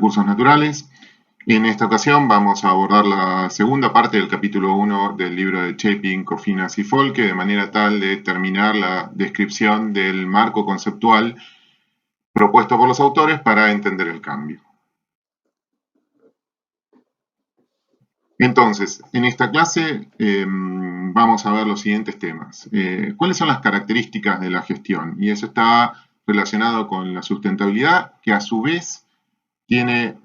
recursos naturales. En esta ocasión vamos a abordar la segunda parte del capítulo 1 del libro de Chapin, Corfinas y Folke, de manera tal de terminar la descripción del marco conceptual propuesto por los autores para entender el cambio. Entonces, en esta clase vamos a ver los siguientes temas. ¿Cuáles son las características de la gestión? Y eso está relacionado con la sustentabilidad, que a su vez tiene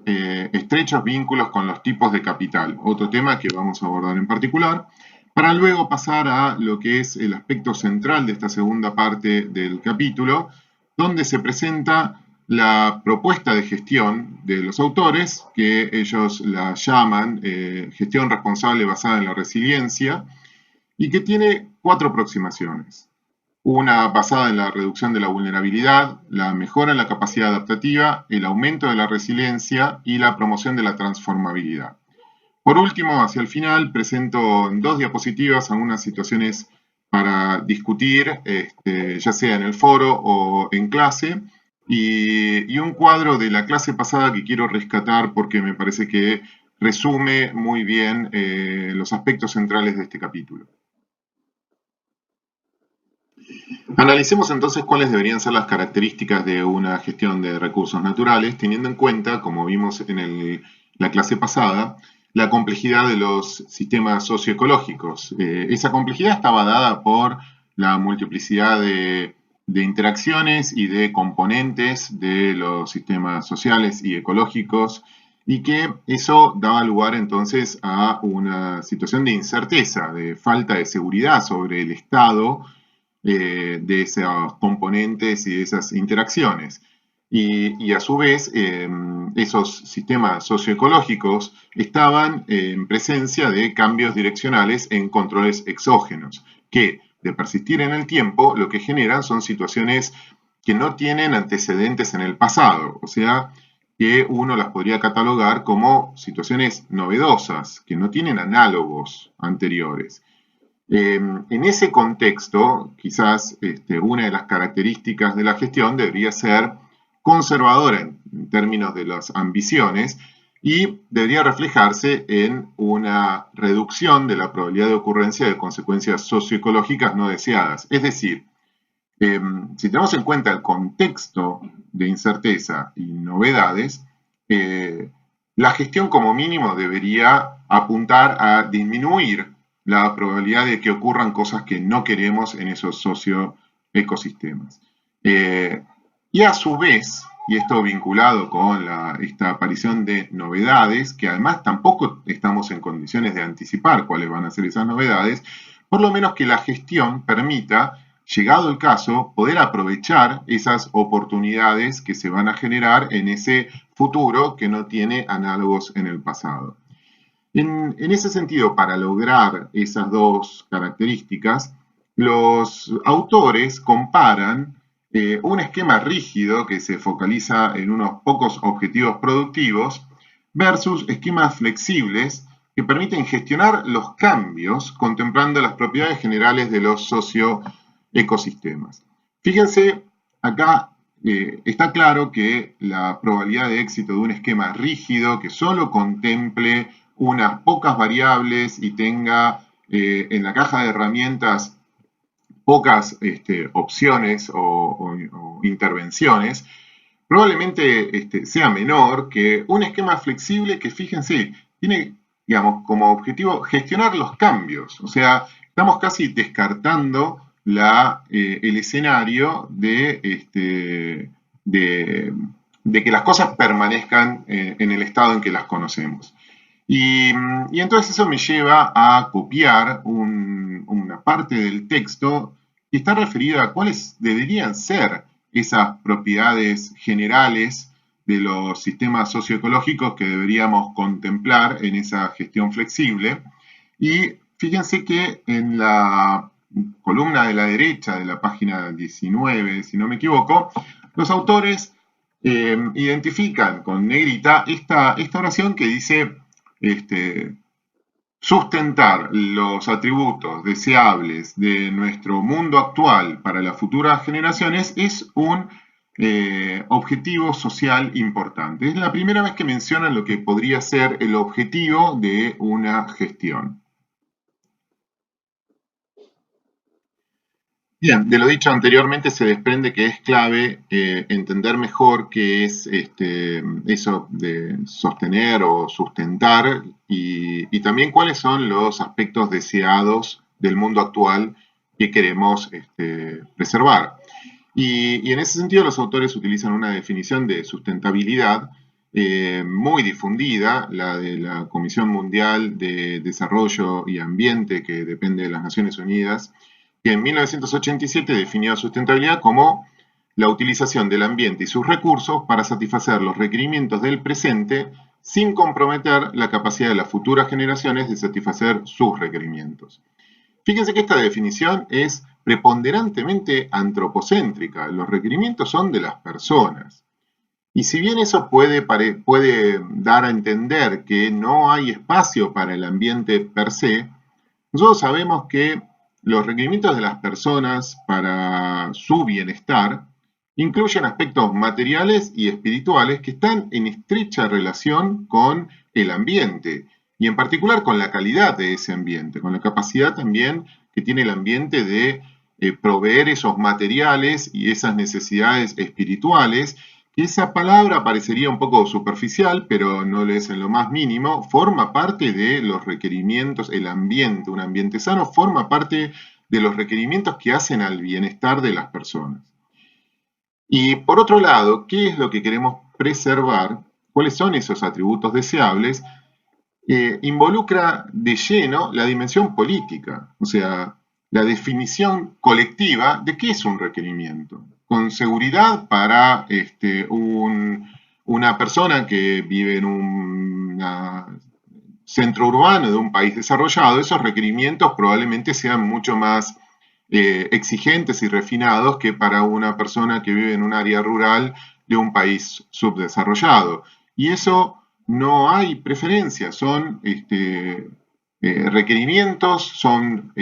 estrechos vínculos con los tipos de capital, otro tema que vamos a abordar en particular, para luego pasar a lo que es el aspecto central de esta segunda parte del capítulo, donde se presenta la propuesta de gestión de los autores, que ellos la llaman gestión responsable basada en la resiliencia, y que tiene 4 aproximaciones. Una basada en la reducción de la vulnerabilidad, la mejora en la capacidad adaptativa, el aumento de la resiliencia y la promoción de la transformabilidad. Por último, hacia el final, presento en 2 diapositivas algunas situaciones para discutir, ya sea en el foro o en clase, y un cuadro de la clase pasada que quiero rescatar porque me parece que resume muy bien los aspectos centrales de este capítulo. Analicemos entonces cuáles deberían ser las características de una gestión de recursos naturales, teniendo en cuenta, como vimos en la clase pasada, la complejidad de los sistemas socioecológicos. Esa complejidad estaba dada por la multiplicidad de interacciones y de componentes de los sistemas sociales y ecológicos, y que eso daba lugar entonces a una situación de incerteza, de falta de seguridad sobre el estado de esos componentes y de esas interacciones. Y a su vez, esos sistemas socioecológicos estaban en presencia de cambios direccionales en controles exógenos, que de persistir en el tiempo lo que generan son situaciones que no tienen antecedentes en el pasado, o sea, que uno las podría catalogar como situaciones novedosas, que no tienen análogos anteriores. En ese contexto, quizás una de las características de la gestión debería ser conservadora en términos de las ambiciones y debería reflejarse en una reducción de la probabilidad de ocurrencia de consecuencias socioecológicas no deseadas. Es decir, si tenemos en cuenta el contexto de incerteza y novedades, la gestión como mínimo debería apuntar a disminuir la probabilidad de que ocurran cosas que no queremos en esos socioecosistemas. Y a su vez, y esto vinculado con esta aparición de novedades, que además tampoco estamos en condiciones de anticipar cuáles van a ser esas novedades, por lo menos que la gestión permita, llegado el caso, poder aprovechar esas oportunidades que se van a generar en ese futuro que no tiene análogos en el pasado. En ese sentido, para lograr esas 2 características, los autores comparan un esquema rígido que se focaliza en unos pocos objetivos productivos versus esquemas flexibles que permiten gestionar los cambios contemplando las propiedades generales de los socioecosistemas. Fíjense, acá está claro que la probabilidad de éxito de un esquema rígido que solo contemple unas pocas variables y tenga en la caja de herramientas pocas opciones o intervenciones, probablemente sea menor que un esquema flexible que, fíjense, tiene, digamos, como objetivo gestionar los cambios. O sea, estamos casi descartando el escenario de que las cosas permanezcan en el estado en que las conocemos. Y entonces eso me lleva a copiar una parte del texto que está referida a cuáles deberían ser esas propiedades generales de los sistemas socioecológicos que deberíamos contemplar en esa gestión flexible. Y fíjense que en la columna de la derecha de la página 19, si no me equivoco, los autores identifican con negrita esta oración que dice sustentar los atributos deseables de nuestro mundo actual para las futuras generaciones es un objetivo social importante. Es la primera vez que mencionan lo que podría ser el objetivo de una gestión. Bien, de lo dicho anteriormente se desprende que es clave entender mejor qué es eso de sostener o sustentar y también cuáles son los aspectos deseados del mundo actual que queremos preservar. Y en ese sentido los autores utilizan una definición de sustentabilidad muy difundida, la de la Comisión Mundial de Desarrollo y Ambiente, que depende de las Naciones Unidas, que en 1987 definió sustentabilidad como la utilización del ambiente y sus recursos para satisfacer los requerimientos del presente sin comprometer la capacidad de las futuras generaciones de satisfacer sus requerimientos. Fíjense que esta definición es preponderantemente antropocéntrica. Los requerimientos son de las personas. Y si bien eso puede dar a entender que no hay espacio para el ambiente per se, nosotros sabemos que los requerimientos de las personas para su bienestar incluyen aspectos materiales y espirituales que están en estrecha relación con el ambiente y en particular con la calidad de ese ambiente, con la capacidad también que tiene el ambiente de proveer esos materiales y esas necesidades espirituales. Esa palabra parecería un poco superficial, pero no lo es en lo más mínimo, forma parte de los requerimientos, el ambiente, un ambiente sano, forma parte de los requerimientos que hacen al bienestar de las personas. Y por otro lado, ¿qué es lo que queremos preservar? ¿Cuáles son esos atributos deseables? Involucra de lleno la dimensión política, o sea, la definición colectiva de qué es un requerimiento. Con seguridad para una persona que vive en un centro urbano de un país desarrollado, esos requerimientos probablemente sean mucho más exigentes y refinados que para una persona que vive en un área rural de un país subdesarrollado. Y eso no hay preferencias, son requerimientos, son,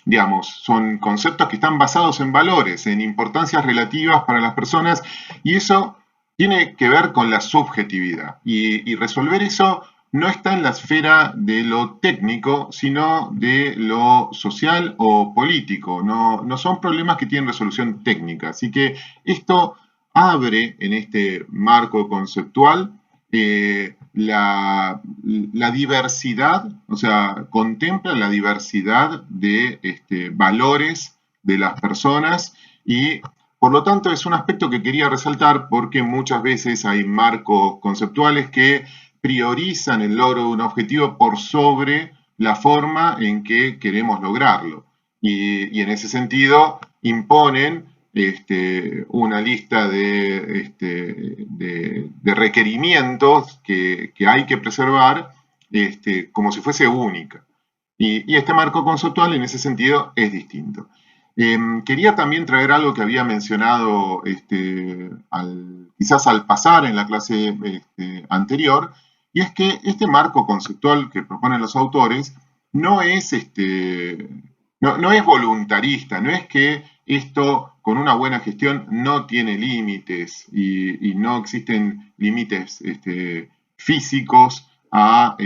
digamos, son conceptos que están basados en valores, en importancias relativas para las personas, y eso tiene que ver con la subjetividad. Y resolver eso no está en la esfera de lo técnico, sino de lo social o político. No son problemas que tienen resolución técnica. Así que esto abre en este marco conceptual la diversidad, o sea, contempla la diversidad de valores de las personas y por lo tanto es un aspecto que quería resaltar porque muchas veces hay marcos conceptuales que priorizan el logro de un objetivo por sobre la forma en que queremos lograrlo. Y en ese sentido imponen una lista de requerimientos que hay que preservar como si fuese única. Y este marco conceptual en ese sentido es distinto. Quería también traer algo que había mencionado quizás al pasar en la clase anterior, y es que este marco conceptual que proponen los autores no es, no es voluntarista, no es que esto con una buena gestión no tiene límites y no existen límites físicos a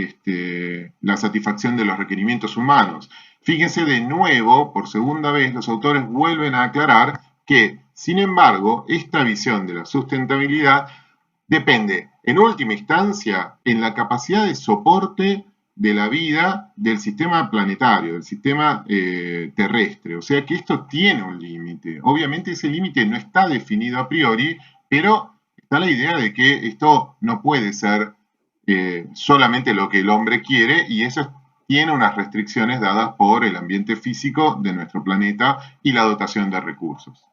la satisfacción de los requerimientos humanos. Fíjense de nuevo, por segunda vez, los autores vuelven a aclarar que, sin embargo, esta visión de la sustentabilidad depende, en última instancia, en la capacidad de soporte de la vida del sistema planetario, del sistema terrestre. O sea que esto tiene un límite. Obviamente ese límite no está definido a priori, pero está la idea de que esto no puede ser solamente lo que el hombre quiere y eso tiene unas restricciones dadas por el ambiente físico de nuestro planeta y la dotación de recursos.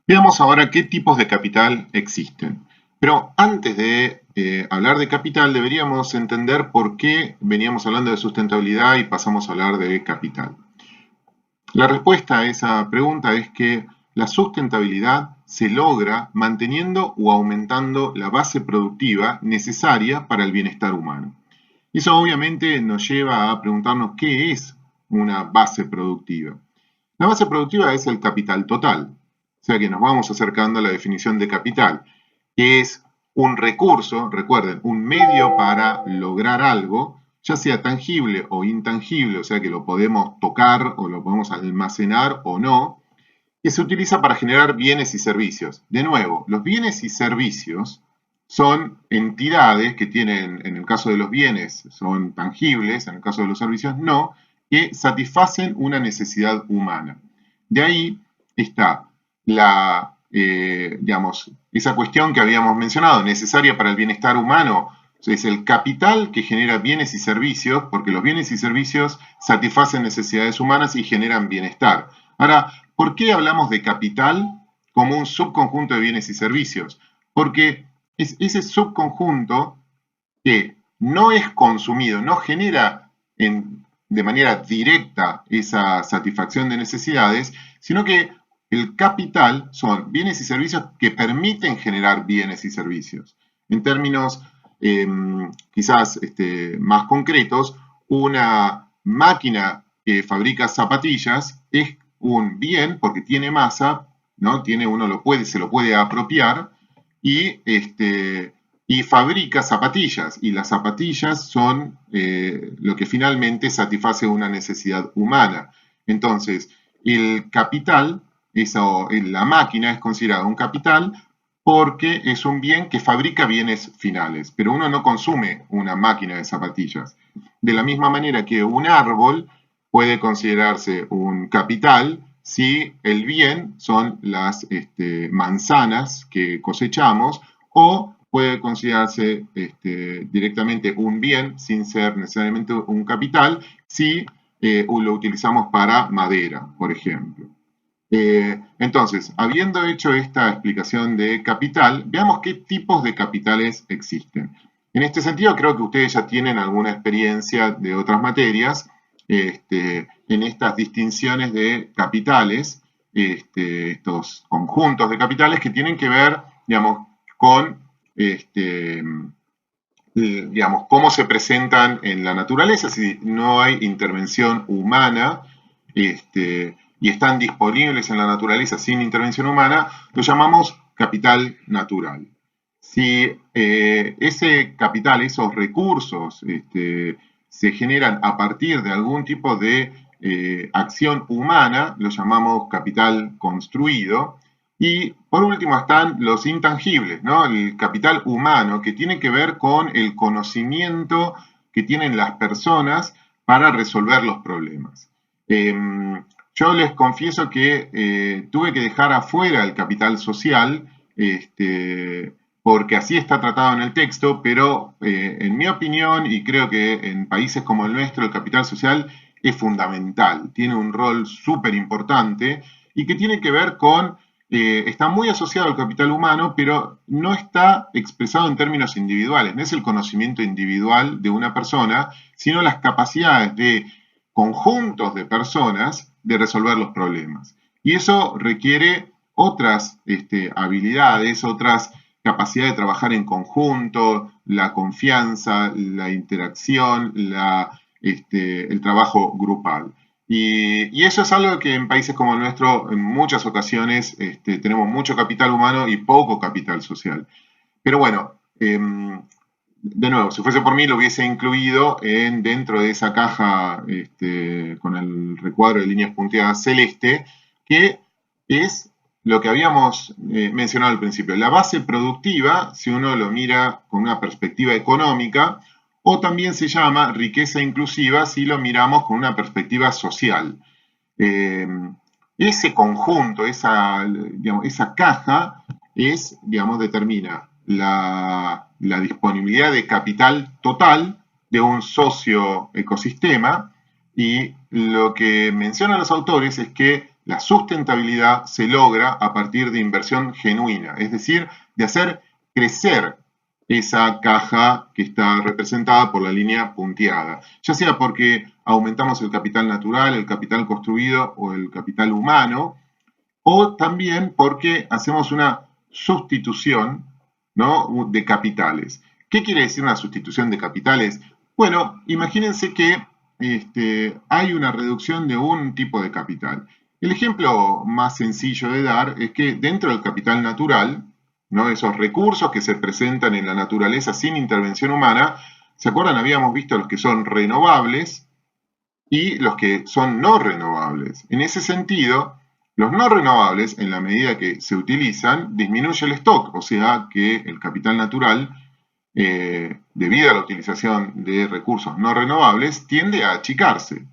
Veamos ahora qué tipos de capital existen. Pero antes de hablar de capital, deberíamos entender por qué veníamos hablando de sustentabilidad y pasamos a hablar de capital. La respuesta a esa pregunta es que la sustentabilidad se logra manteniendo o aumentando la base productiva necesaria para el bienestar humano. Eso obviamente nos lleva a preguntarnos qué es una base productiva. La base productiva es el capital total, o sea que nos vamos acercando a la definición de capital, que es un recurso, recuerden, un medio para lograr algo, ya sea tangible o intangible, o sea que lo podemos tocar o lo podemos almacenar o no, que se utiliza para generar bienes y servicios. De nuevo, los bienes y servicios son entidades que tienen, en el caso de los bienes, son tangibles, en el caso de los servicios no, que satisfacen una necesidad humana. De ahí está digamos, esa cuestión que habíamos mencionado, necesaria para el bienestar humano, es el capital que genera bienes y servicios, porque los bienes y servicios satisfacen necesidades humanas y generan bienestar. Ahora, ¿por qué hablamos de capital como un subconjunto de bienes y servicios? Porque es ese subconjunto que no es consumido, no genera de manera directa esa satisfacción de necesidades, sino que el capital son bienes y servicios que permiten generar bienes y servicios. En términos eh, quizás más concretos, una máquina que fabrica zapatillas es un bien porque tiene masa, ¿no? Se lo puede apropiar y, y fabrica zapatillas. Y las zapatillas son lo que finalmente satisface una necesidad humana. Entonces, el capital, la máquina es considerada un capital porque es un bien que fabrica bienes finales, pero uno no consume una máquina de zapatillas. De la misma manera que un árbol puede considerarse un capital si el bien son las manzanas que cosechamos, o puede considerarse directamente un bien sin ser necesariamente un capital si lo utilizamos para madera, por ejemplo. Entonces, habiendo hecho esta explicación de capital, veamos qué tipos de capitales existen. En este sentido, creo que ustedes ya tienen alguna experiencia de otras materias en estas distinciones de capitales, estos conjuntos de capitales que tienen que ver, digamos, con digamos, cómo se presentan en la naturaleza, si no hay intervención humana y están disponibles en la naturaleza sin intervención humana, lo llamamos capital natural. Si ese capital, esos recursos, se generan a partir de algún tipo de acción humana, lo llamamos capital construido. Y por último están los intangibles, ¿no? El capital humano, que tiene que ver con el conocimiento que tienen las personas para resolver los problemas. Yo les confieso que tuve que dejar afuera el capital social, porque así está tratado en el texto, pero en mi opinión, y creo que en países como el nuestro, el capital social es fundamental, tiene un rol súper importante y que tiene que ver con está muy asociado al capital humano, pero no está expresado en términos individuales. No es el conocimiento individual de una persona, sino las capacidades de conjuntos de personas de resolver los problemas. Y eso requiere otras habilidades, otras capacidades de trabajar en conjunto, la confianza, la interacción, el trabajo grupal. Y eso es algo que en países como el nuestro, en muchas ocasiones, tenemos mucho capital humano y poco capital social. Pero bueno, de nuevo, si fuese por mí, lo hubiese incluido dentro de esa caja con el recuadro de líneas punteadas celeste, que es lo que habíamos mencionado al principio. La base productiva, si uno lo mira con una perspectiva económica, o también se llama riqueza inclusiva si lo miramos con una perspectiva social. Eh, ese conjunto, esa caja, determina la disponibilidad de capital total de un socioecosistema, y lo que mencionan los autores es que la sustentabilidad se logra a partir de inversión genuina, es decir, de hacer crecer esa caja que está representada por la línea punteada, ya sea porque aumentamos el capital natural, el capital construido o el capital humano, o también porque hacemos una sustitución, ¿no?, de capitales. ¿Qué quiere decir una sustitución de capitales? Bueno, imagínense que hay una reducción de un tipo de capital. El ejemplo más sencillo de dar es que dentro del capital natural, ¿no? Esos recursos que se presentan en la naturaleza sin intervención humana, ¿se acuerdan? Habíamos visto los que son renovables y los que son no renovables. En ese sentido, los no renovables, en la medida que se utilizan, disminuye el stock, o sea que el capital natural, debido a la utilización de recursos no renovables, tiende a achicarse.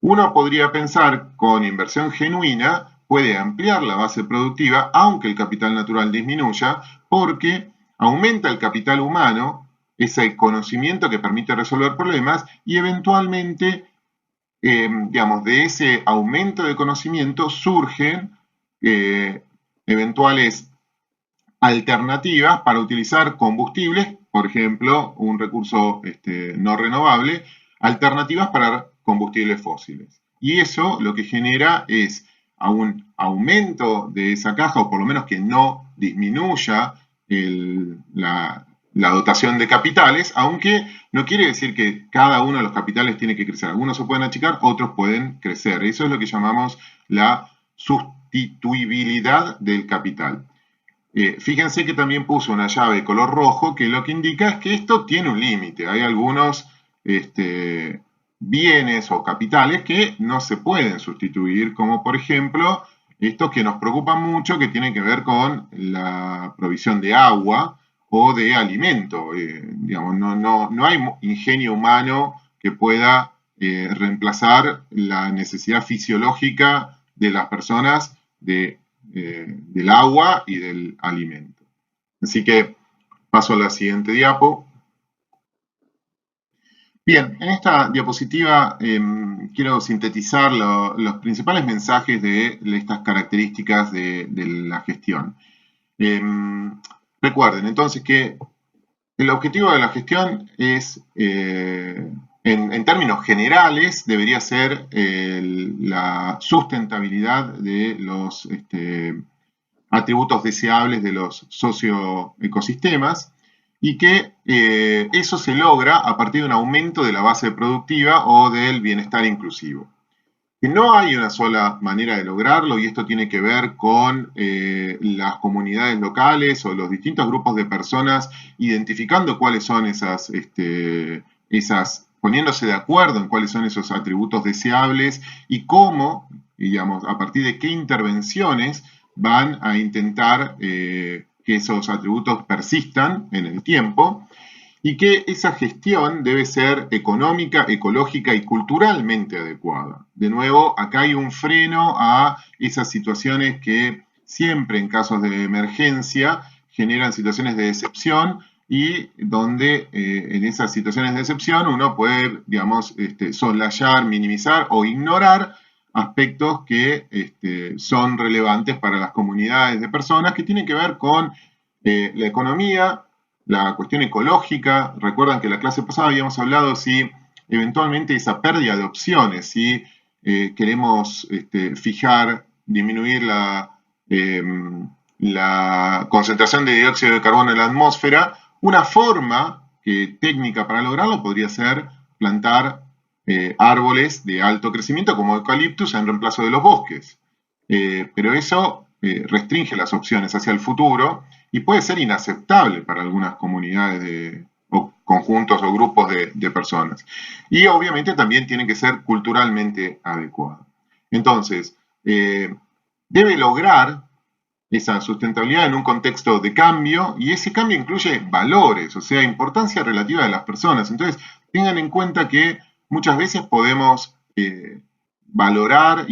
Uno podría pensar con inversión genuina puede ampliar la base productiva aunque el capital natural disminuya porque aumenta el capital humano, ese conocimiento que permite resolver problemas y eventualmente, digamos, de ese aumento de conocimiento surgen eventuales alternativas para utilizar combustibles, por ejemplo, un recurso no renovable, alternativas para combustibles fósiles. Y eso lo que genera es un aumento de esa caja, o por lo menos que no disminuya la dotación de capitales, aunque no quiere decir que cada uno de los capitales tiene que crecer. Algunos se pueden achicar, otros pueden crecer. Eso es lo que llamamos la sustituibilidad del capital. Fíjense que también puso una llave de color rojo que lo que indica es que esto tiene un límite. Hay algunos bienes o capitales que no se pueden sustituir, como por ejemplo estos que nos preocupan mucho, que tienen que ver con la provisión de agua o de alimento. Digamos, no hay ingenio humano que pueda reemplazar la necesidad fisiológica de las personas del agua y del alimento. Así que paso a la siguiente diapo. Bien, en esta diapositiva quiero sintetizar los principales mensajes de estas características de la gestión. Recuerden entonces que el objetivo de la gestión es, en términos generales, debería ser la sustentabilidad de los atributos deseables de los socioecosistemas y que eso se logra a partir de un aumento de la base productiva o del bienestar inclusivo. Que no hay una sola manera de lograrlo y esto tiene que ver con las comunidades locales o los distintos grupos de personas identificando cuáles son esas, poniéndose de acuerdo en cuáles son esos atributos deseables y cómo, digamos, a partir de qué intervenciones van a intentar que esos atributos persistan en el tiempo y que esa gestión debe ser económica, ecológica y culturalmente adecuada. De nuevo, acá hay un freno a esas situaciones que siempre en casos de emergencia generan situaciones de excepción y donde en esas situaciones de excepción uno puede, digamos, soslayar, minimizar o ignorar aspectos que son relevantes para las comunidades de personas que tienen que ver con la economía, la cuestión ecológica. Recuerdan que en la clase pasada habíamos hablado si eventualmente esa pérdida de opciones, si queremos disminuir la concentración de dióxido de carbono en la atmósfera, una forma técnica para lograrlo podría ser plantar árboles de alto crecimiento como eucaliptus en reemplazo de los bosques. Pero eso restringe las opciones hacia el futuro y puede ser inaceptable para algunas comunidades o conjuntos o grupos de personas. Y obviamente también tiene que ser culturalmente adecuado. Entonces, debe lograr esa sustentabilidad en un contexto de cambio y ese cambio incluye valores, o sea, importancia relativa de las personas. Entonces, tengan en cuenta que muchas veces podemos valorar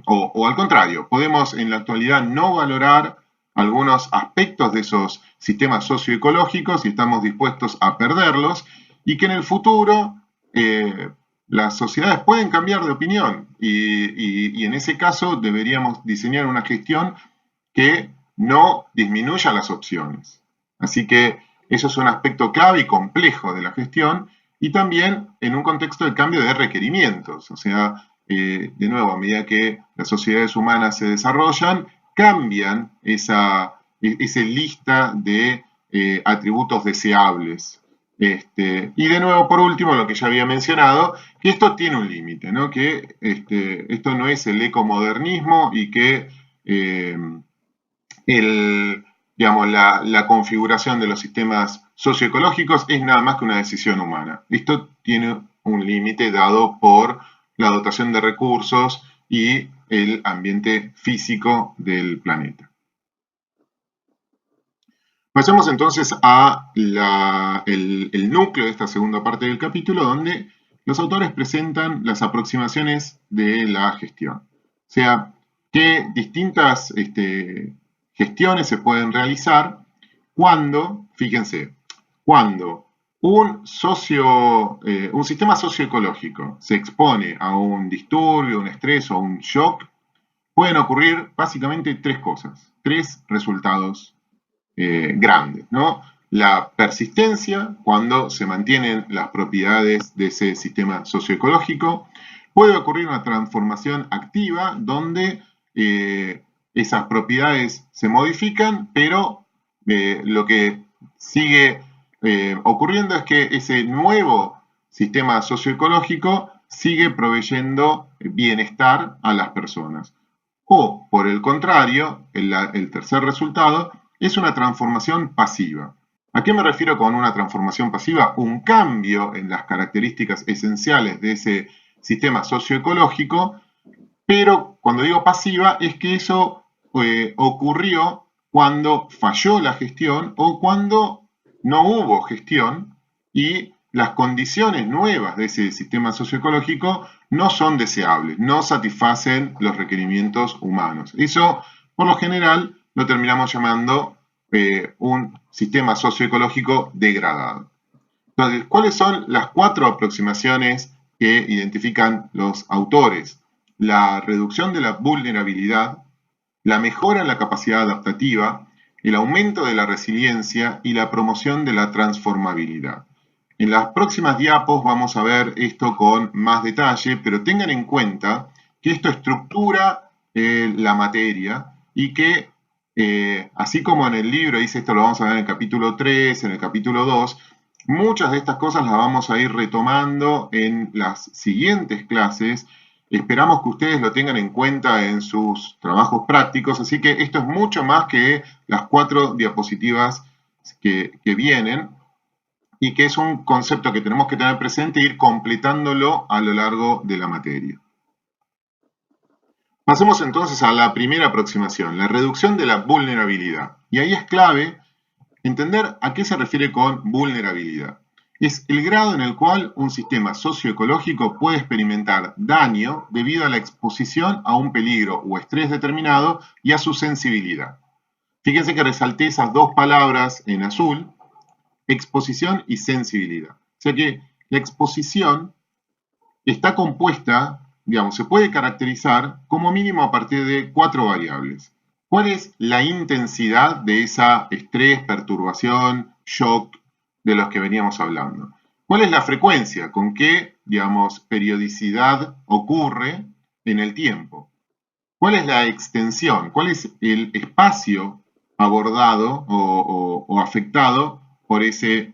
o al contrario, podemos en la actualidad no valorar algunos aspectos de esos sistemas socioecológicos y estamos dispuestos a perderlos y que en el futuro las sociedades pueden cambiar de opinión y en ese caso deberíamos diseñar una gestión que no disminuya las opciones. Así que eso es un aspecto clave y complejo de la gestión y también en un contexto de cambio de requerimientos. O sea, de nuevo, a medida que las sociedades humanas se desarrollan, cambian esa lista de atributos deseables. Y de nuevo, por último, lo que ya había mencionado, que esto tiene un límite, ¿no? Que esto no es el ecomodernismo y que eh, el, digamos, la configuración de los sistemas socioecológicos es nada más que una decisión humana. Esto tiene un límite dado por la dotación de recursos y el ambiente físico del planeta. Pasemos entonces a el núcleo de esta segunda parte del capítulo, donde los autores presentan las aproximaciones de la gestión. O sea, qué distintas gestiones se pueden realizar cuando, fíjense, cuando un sistema socioecológico se expone a un disturbio, un estrés o un shock, pueden ocurrir básicamente tres cosas, tres resultados grandes, ¿no? La persistencia, cuando se mantienen las propiedades de ese sistema socioecológico. Puede ocurrir una transformación activa donde esas propiedades se modifican, pero lo que sigue ocurriendo es que ese nuevo sistema socioecológico sigue proveyendo bienestar a las personas. O, por el contrario, el tercer resultado es una transformación pasiva. ¿A qué me refiero con una transformación pasiva? Un cambio en las características esenciales de ese sistema socioecológico, pero cuando digo pasiva es que eso ocurrió cuando falló la gestión o cuando no hubo gestión y las condiciones nuevas de ese sistema socioecológico no son deseables, no satisfacen los requerimientos humanos. Eso, por lo general, lo terminamos llamando un sistema socioecológico degradado. Entonces, ¿cuáles son las cuatro aproximaciones que identifican los autores? La reducción de la vulnerabilidad, la mejora en la capacidad adaptativa, el aumento de la resiliencia y la promoción de la transformabilidad. En las próximas diapos vamos a ver esto con más detalle, pero tengan en cuenta que esto estructura la materia y que, así como en el libro dice esto, lo vamos a ver en el capítulo 3, en el capítulo 2, muchas de estas cosas las vamos a ir retomando en las siguientes clases. Esperamos que ustedes lo tengan en cuenta en sus trabajos prácticos, así que esto es mucho más que las 4 diapositivas que vienen y que es un concepto que tenemos que tener presente e ir completándolo a lo largo de la materia. Pasemos entonces a la primera aproximación, la reducción de la vulnerabilidad. Y ahí es clave entender a qué se refiere con vulnerabilidad. Es el grado en el cual un sistema socioecológico puede experimentar daño debido a la exposición a un peligro o estrés determinado y a su sensibilidad. Fíjense que resalté esas dos palabras en azul, exposición y sensibilidad. O sea que la exposición está compuesta, digamos, se puede caracterizar como mínimo a partir de 4 variables. ¿Cuál es la intensidad de esa estrés, perturbación, shock de los que veníamos hablando? ¿Cuál es la frecuencia? ¿Con qué, digamos, periodicidad ocurre en el tiempo? ¿Cuál es la extensión? ¿Cuál es el espacio abordado o afectado por ese,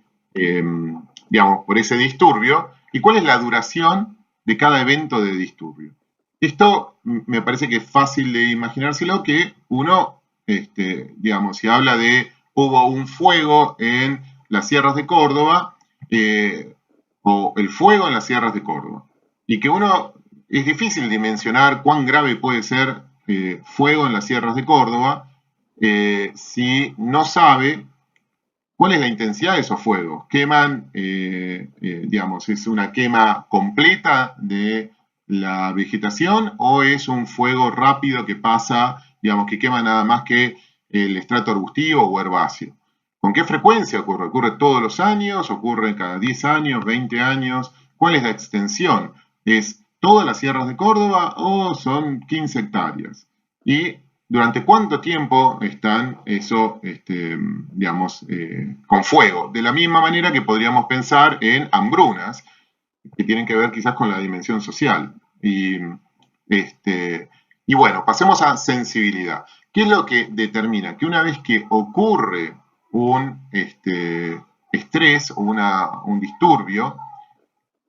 digamos, por ese disturbio? ¿Y cuál es la duración de cada evento de disturbio? Esto me parece que es fácil de imaginárselo que uno, digamos, si habla de hubo un fuego en las sierras de Córdoba o el fuego en las sierras de Córdoba y que uno es difícil dimensionar cuán grave puede ser fuego en las sierras de Córdoba si no sabe cuál es la intensidad de esos fuegos. Queman, digamos, es una quema completa de la vegetación o es un fuego rápido que pasa, digamos, que quema nada más que el estrato arbustivo o herbáceo. ¿Con qué frecuencia ocurre? ¿Ocurre todos los años? ¿Ocurre cada 10 años, 20 años? ¿Cuál es la extensión? ¿Es todas las sierras de Córdoba o son 15 hectáreas? Y durante cuánto tiempo están eso, digamos, con fuego. De la misma manera que podríamos pensar en hambrunas, que tienen que ver quizás con la dimensión social. Y bueno, pasemos a sensibilidad. ¿Qué es lo que determina? Que una vez que ocurre un, estrés o un disturbio,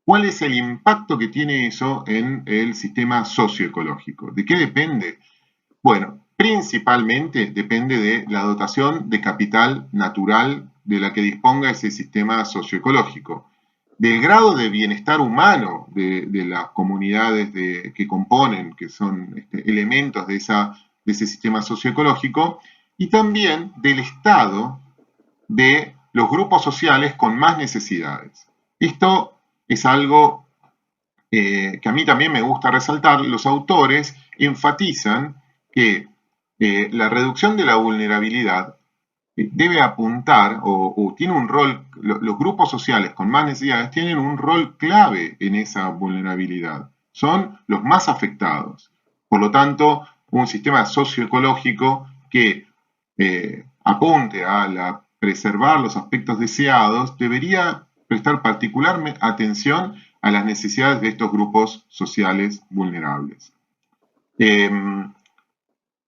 ¿cuál es el impacto que tiene eso en el sistema socioecológico? ¿De qué depende? Bueno, principalmente depende de la dotación de capital natural de la que disponga ese sistema socioecológico, del grado de bienestar humano de las comunidades que componen, que son elementos de ese sistema socioecológico, y también del estado de los grupos sociales con más necesidades. Esto es algo que a mí también me gusta resaltar. Los autores enfatizan que la reducción de la vulnerabilidad debe apuntar o tiene un rol, los grupos sociales con más necesidades tienen un rol clave en esa vulnerabilidad. Son los más afectados. Por lo tanto, un sistema socioecológico que apunte a preservar los aspectos deseados debería prestar particular atención a las necesidades de estos grupos sociales vulnerables.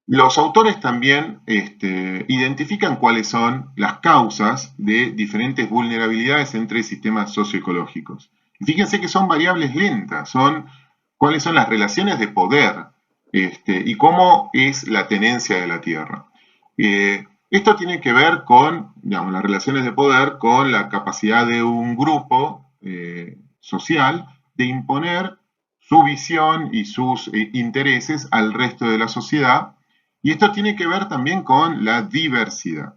Los autores también identifican cuáles son las causas de diferentes vulnerabilidades entre sistemas socioecológicos. Y fíjense que son variables lentas, son cuáles son las relaciones de poder y cómo es la tenencia de la tierra. Esto tiene que ver con, digamos, las relaciones de poder con la capacidad de un grupo social de imponer su visión y sus intereses al resto de la sociedad. Y esto tiene que ver también con la diversidad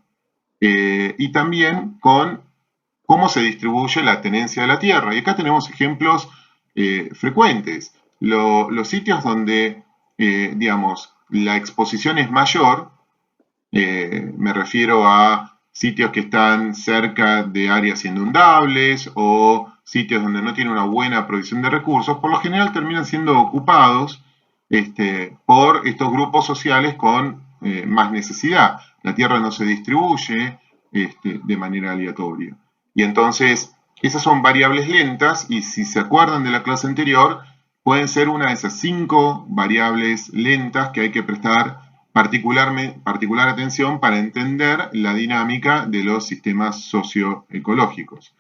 y también con cómo se distribuye la tenencia de la tierra. Y acá tenemos ejemplos frecuentes. Los sitios donde, digamos, la exposición es mayor, me refiero a sitios que están cerca de áreas inundables o sitios donde no tienen una buena provisión de recursos, por lo general terminan siendo ocupados por estos grupos sociales con más necesidad. La tierra no se distribuye de manera aleatoria. Y entonces, esas son variables lentas y si se acuerdan de la clase anterior, pueden ser una de esas 5 variables lentas que hay que prestar particular atención para entender la dinámica de los sistemas socioecológicos.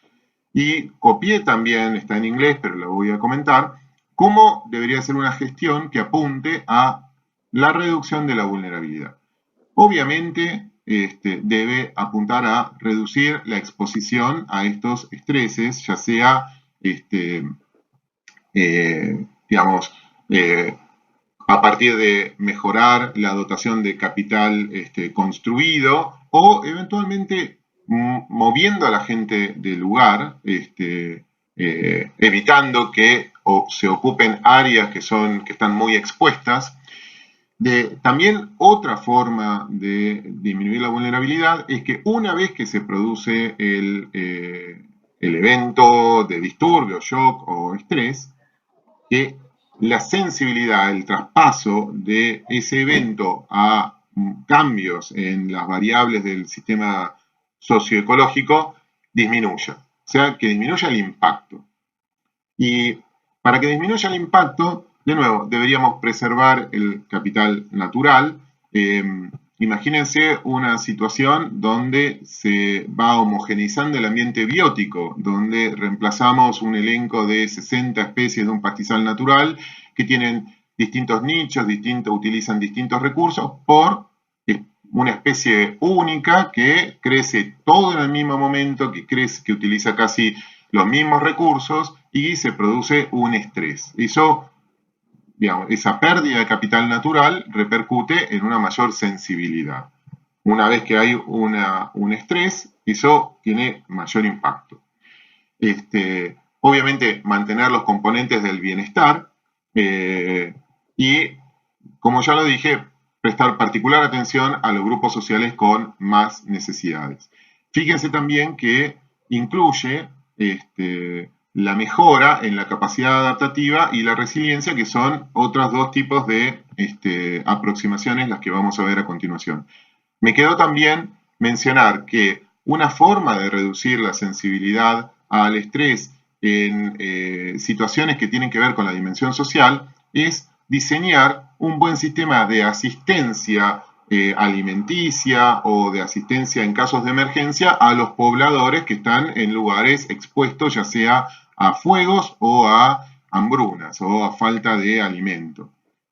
Y copié también, está en inglés, pero lo voy a comentar, cómo debería ser una gestión que apunte a la reducción de la vulnerabilidad. Obviamente, debe apuntar a reducir la exposición a estos estreses, ya sea, digamos, a partir de mejorar la dotación de capital construido o eventualmente moviendo a la gente del lugar, evitando que se ocupen áreas que están muy expuestas. También otra forma de disminuir la vulnerabilidad es que una vez que se produce el evento de disturbio, shock o estrés, que la sensibilidad, el traspaso de ese evento a cambios en las variables del sistema socioecológico disminuya, o sea, que disminuya el impacto. Y para que disminuya el impacto, de nuevo, deberíamos preservar el capital natural. Imagínense una situación donde se va homogeneizando el ambiente biótico, donde reemplazamos un elenco de 60 especies de un pastizal natural que tienen distintos nichos, utilizan distintos recursos, por una especie única que crece todo en el mismo momento, que utiliza casi los mismos recursos y se produce un estrés. Eso, digamos, esa pérdida de capital natural repercute en una mayor sensibilidad. Una vez que hay un estrés, eso tiene mayor impacto. Obviamente, mantener los componentes del bienestar y, como ya lo dije, prestar particular atención a los grupos sociales con más necesidades. Fíjense también que incluye la mejora en la capacidad adaptativa y la resiliencia, que son otros 2 tipos de aproximaciones, las que vamos a ver a continuación. Me quedó también mencionar que una forma de reducir la sensibilidad al estrés en situaciones que tienen que ver con la dimensión social es diseñar un buen sistema de asistencia alimenticia o de asistencia en casos de emergencia a los pobladores que están en lugares expuestos ya sea a fuegos o a hambrunas o a falta de alimento.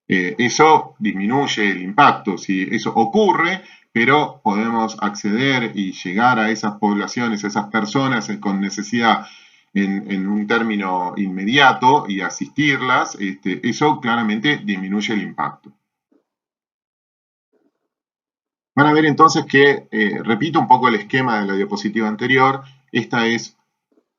Eso disminuye el impacto. Si eso ocurre, pero podemos acceder y llegar a esas poblaciones, a esas personas con necesidad en un término inmediato y asistirlas, eso claramente disminuye el impacto. Van a ver entonces que, repito un poco el esquema de la diapositiva anterior, esta es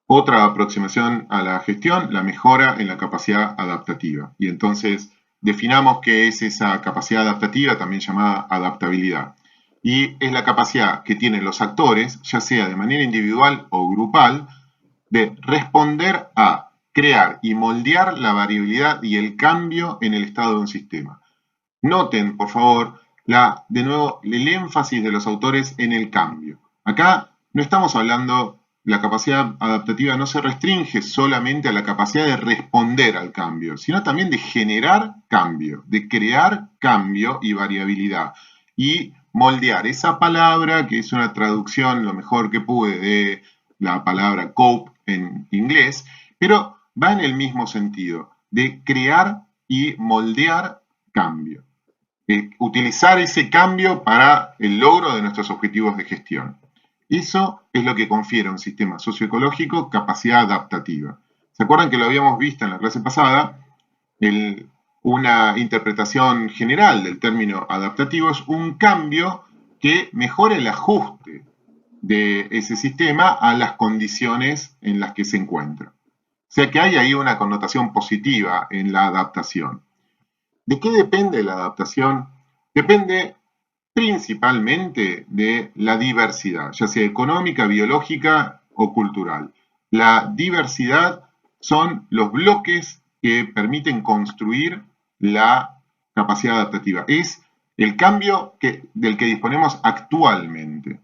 otra aproximación a la gestión, la mejora en la capacidad adaptativa. Y entonces definamos qué es esa capacidad adaptativa, también llamada adaptabilidad. Y es la capacidad que tienen los actores, ya sea de manera individual o grupal, de responder a crear y moldear la variabilidad y el cambio en el estado de un sistema. Noten, por favor, de nuevo, el énfasis de los autores en el cambio. Acá no estamos hablando, la capacidad adaptativa no se restringe solamente a la capacidad de responder al cambio, sino también de generar cambio, de crear cambio y variabilidad. Y moldear esa palabra, que es una traducción lo mejor que pude de la palabra cope en inglés, pero va en el mismo sentido, de crear y moldear cambio. Utilizar ese cambio para el logro de nuestros objetivos de gestión. Eso es lo que confiere a un sistema socioecológico capacidad adaptativa. ¿Se acuerdan que lo habíamos visto en la clase pasada? Una interpretación general del término adaptativo es un cambio que mejora el ajuste de ese sistema a las condiciones en las que se encuentra. O sea que hay ahí una connotación positiva en la adaptación. ¿De qué depende la adaptación? Depende principalmente de la diversidad, ya sea económica, biológica o cultural. La diversidad son los bloques que permiten construir la capacidad adaptativa. Es el cambio del que disponemos actualmente.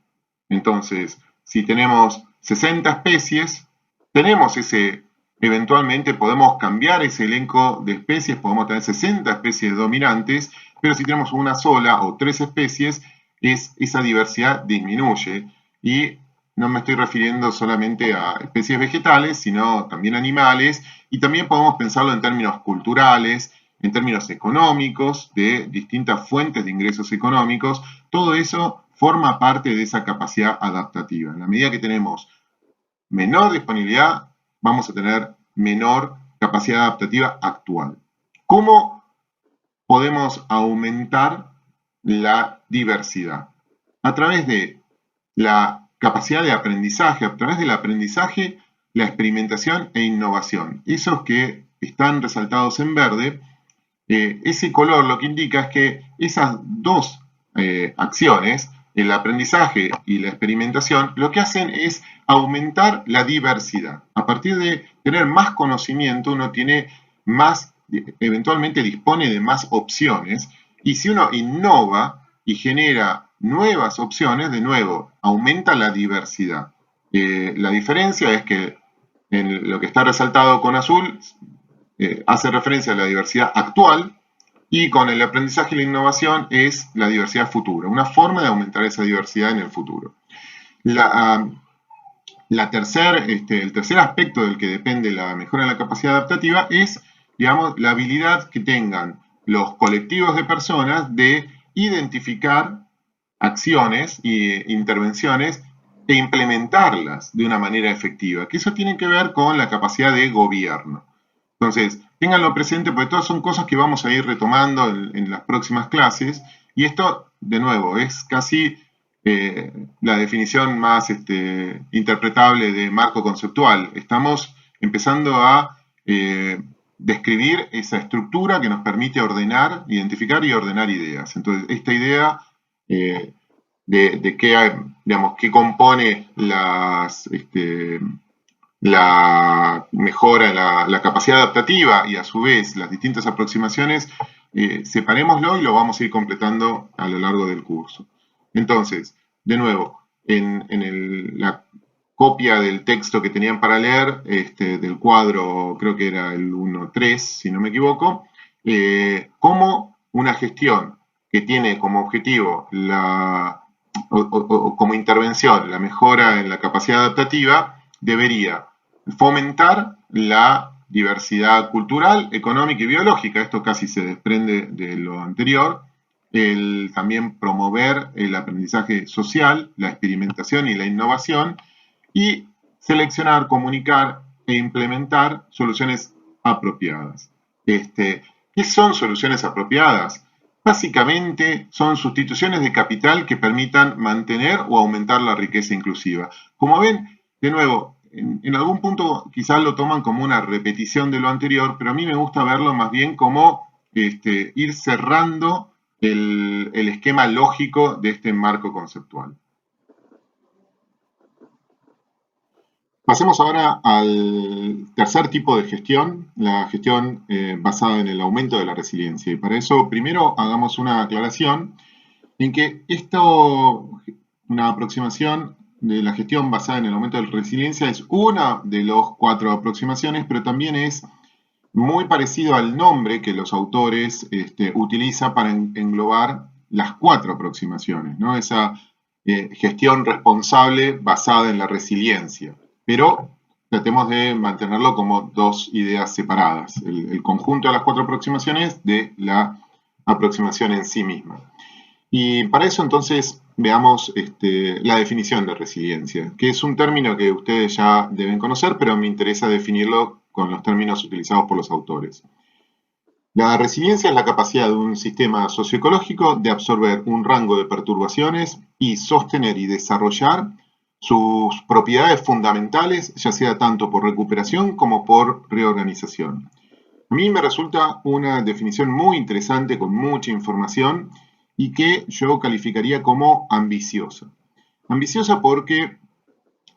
Entonces, si tenemos 60 especies, tenemos eventualmente podemos cambiar ese elenco de especies, podemos tener 60 especies dominantes, pero si tenemos una sola o 3 especies, esa diversidad disminuye. Y no me estoy refiriendo solamente a especies vegetales, sino también animales, y también podemos pensarlo en términos culturales, en términos económicos, de distintas fuentes de ingresos económicos. Todo eso forma parte de esa capacidad adaptativa. En la medida que tenemos menor disponibilidad, vamos a tener menor capacidad adaptativa actual. ¿Cómo podemos aumentar la diversidad? A través de la capacidad de aprendizaje, a través del aprendizaje, la experimentación e innovación. Esos que están resaltados en verde, ese color lo que indica es que esas dos acciones, el aprendizaje y la experimentación, lo que hacen es aumentar la diversidad. A partir de tener más conocimiento, uno tiene más, eventualmente dispone de más opciones, y si uno innova y genera nuevas opciones, de nuevo, aumenta la diversidad. La diferencia es que en lo que está resaltado con azul hace referencia a la diversidad actual, y con el aprendizaje y la innovación es la diversidad futura, una forma de aumentar esa diversidad en el futuro. El tercer aspecto del que depende la mejora de la capacidad adaptativa es, digamos, la habilidad que tengan los colectivos de personas de identificar acciones e intervenciones e implementarlas de una manera efectiva, que eso tiene que ver con la capacidad de gobierno. Entonces, ténganlo presente porque todas son cosas que vamos a ir retomando en las próximas clases, y esto, de nuevo, es casi la definición más interpretable de marco conceptual. Estamos empezando a describir esa estructura que nos permite ordenar, identificar y ordenar ideas. Entonces, esta idea de qué, digamos, qué compone la mejora, la capacidad adaptativa y a su vez las distintas aproximaciones, separémoslo y lo vamos a ir completando a lo largo del curso. Entonces, de nuevo, en la copia del texto que tenían para leer, del cuadro, creo que era el 1.3, si no me equivoco, cómo una gestión que tiene como objetivo o como intervención la mejora en la capacidad adaptativa, debería fomentar la diversidad cultural, económica y biológica. Esto casi se desprende de lo anterior. También promover el aprendizaje social, la experimentación y la innovación, y seleccionar, comunicar e implementar soluciones apropiadas. ¿Qué son soluciones apropiadas? Básicamente son sustituciones de capital que permitan mantener o aumentar la riqueza inclusiva. Como ven, de nuevo, en algún punto quizás lo toman como una repetición de lo anterior, pero a mí me gusta verlo más bien como ir cerrando el esquema lógico de este marco conceptual. Pasemos ahora al tercer tipo de gestión, la gestión basada en el aumento de la resiliencia. Y para eso, primero hagamos una aclaración en que una aproximación de la gestión basada en el aumento de la resiliencia es una de las 4 aproximaciones, pero también es muy parecido al nombre que los autores utilizan para englobar las 4 aproximaciones, ¿no? Esa gestión responsable basada en la resiliencia. Pero tratemos de mantenerlo como 2 ideas separadas, el conjunto de las 4 aproximaciones de la aproximación en sí misma. Y para eso entonces veamos la definición de resiliencia, que es un término que ustedes ya deben conocer, pero me interesa definirlo con los términos utilizados por los autores. La resiliencia es la capacidad de un sistema socioecológico de absorber un rango de perturbaciones y sostener y desarrollar sus propiedades fundamentales, ya sea tanto por recuperación como por reorganización. A mí me resulta una definición muy interesante con mucha información y que yo calificaría como ambiciosa. Ambiciosa porque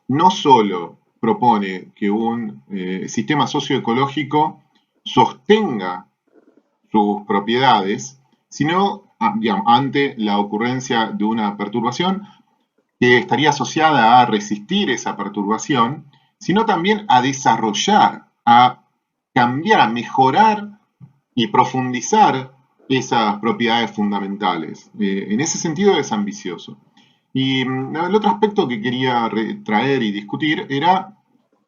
no solo propone que un sistema socioecológico sostenga sus propiedades, sino digamos, ante la ocurrencia de una perturbación que estaría asociada a resistir esa perturbación, sino también a desarrollar, a cambiar, a mejorar y profundizar esas propiedades fundamentales. En ese sentido es ambicioso. Y el otro aspecto que quería traer y discutir era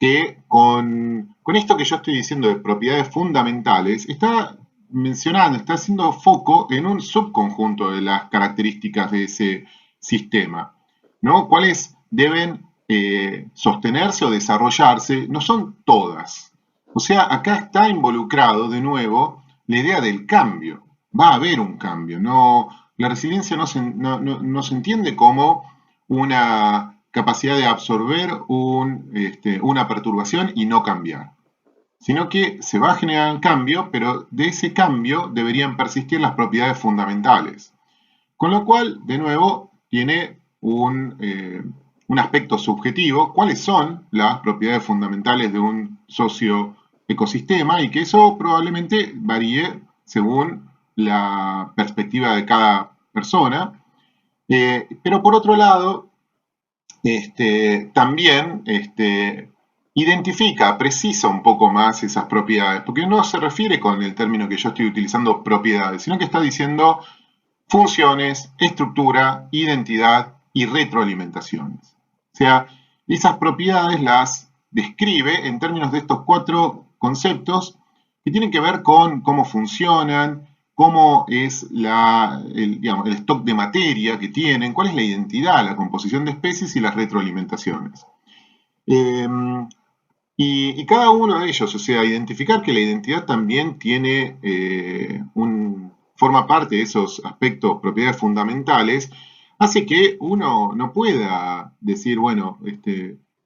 que con esto que yo estoy diciendo de propiedades fundamentales, está mencionando, está haciendo foco en un subconjunto de las características de ese sistema, ¿no? ¿Cuáles deben sostenerse o desarrollarse? No son todas. O sea, acá está involucrado de nuevo la idea del cambio. Va a haber un cambio. No, la resiliencia no se entiende como una capacidad de absorber una perturbación y no cambiar, sino que se va a generar el cambio, pero de ese cambio deberían persistir las propiedades fundamentales. Con lo cual, de nuevo, tiene un aspecto subjetivo, cuáles son las propiedades fundamentales de un socioecosistema y que eso probablemente varíe según la perspectiva de cada persona. Pero por otro lado, también identifica, precisa un poco más esas propiedades, porque no se refiere con el término que yo estoy utilizando propiedades, sino que está diciendo funciones, estructura, identidad y retroalimentaciones. O sea, esas propiedades las describe en términos de estos 4 conceptos que tienen que ver con cómo funcionan, cómo es el stock de materia que tienen, cuál es la identidad, la composición de especies y las retroalimentaciones. Y cada uno de ellos, o sea, identificar que la identidad también tiene forma parte de esos aspectos, propiedades fundamentales, hace que uno no pueda decir, bueno,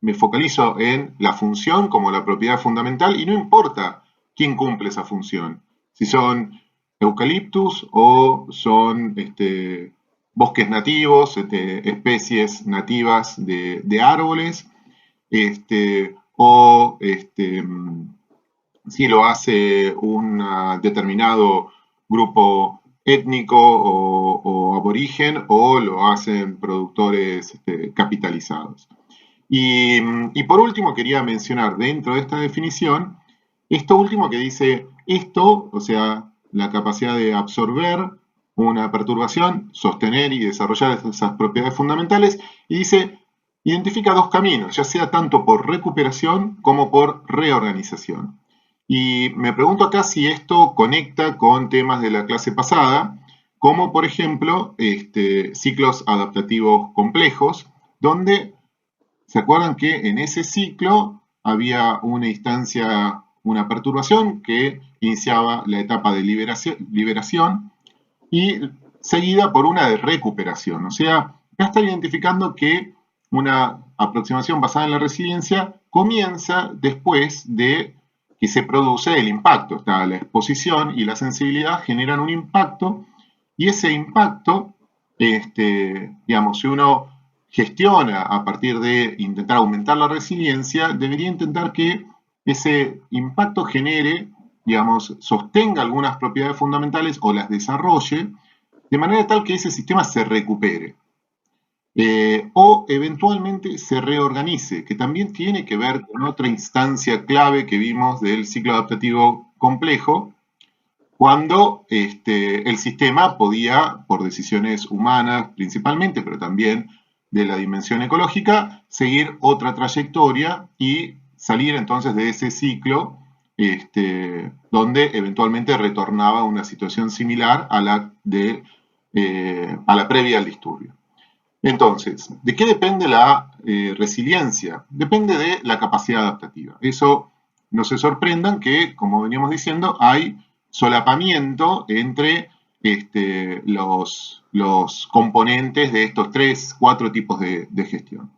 me focalizo en la función como la propiedad fundamental y no importa quién cumple esa función. Si son eucaliptus o son bosques nativos, especies nativas de árboles, o si lo hace un determinado grupo étnico o aborigen o lo hacen productores capitalizados. Y por último quería mencionar dentro de esta definición esto último que dice esto, o sea, la capacidad de absorber una perturbación, sostener y desarrollar esas propiedades fundamentales, y dice, identifica dos caminos, ya sea tanto por recuperación como por reorganización. Y me pregunto acá si esto conecta con temas de la clase pasada, como por ejemplo ciclos adaptativos complejos, donde se acuerdan que en ese ciclo había una instancia, una perturbación que iniciaba la etapa de liberación y seguida por una de recuperación. O sea, acá está identificando que una aproximación basada en la resiliencia comienza después de que se produce el impacto. Está la exposición y la sensibilidad generan un impacto y ese impacto, digamos, si uno gestiona a partir de intentar aumentar la resiliencia, debería intentar que ese impacto genere, digamos, sostenga algunas propiedades fundamentales o las desarrolle de manera tal que ese sistema se recupere o eventualmente se reorganice, que también tiene que ver con otra instancia clave que vimos del ciclo adaptativo complejo, cuando el sistema podía, por decisiones humanas principalmente, pero también de la dimensión ecológica, seguir otra trayectoria y salir entonces de ese ciclo donde eventualmente retornaba a una situación similar a la previa al disturbio. Entonces, ¿de qué depende la resiliencia? Depende de la capacidad adaptativa. Eso no se sorprendan que, como veníamos diciendo, hay solapamiento entre los componentes de estos 3, 4 tipos de gestión.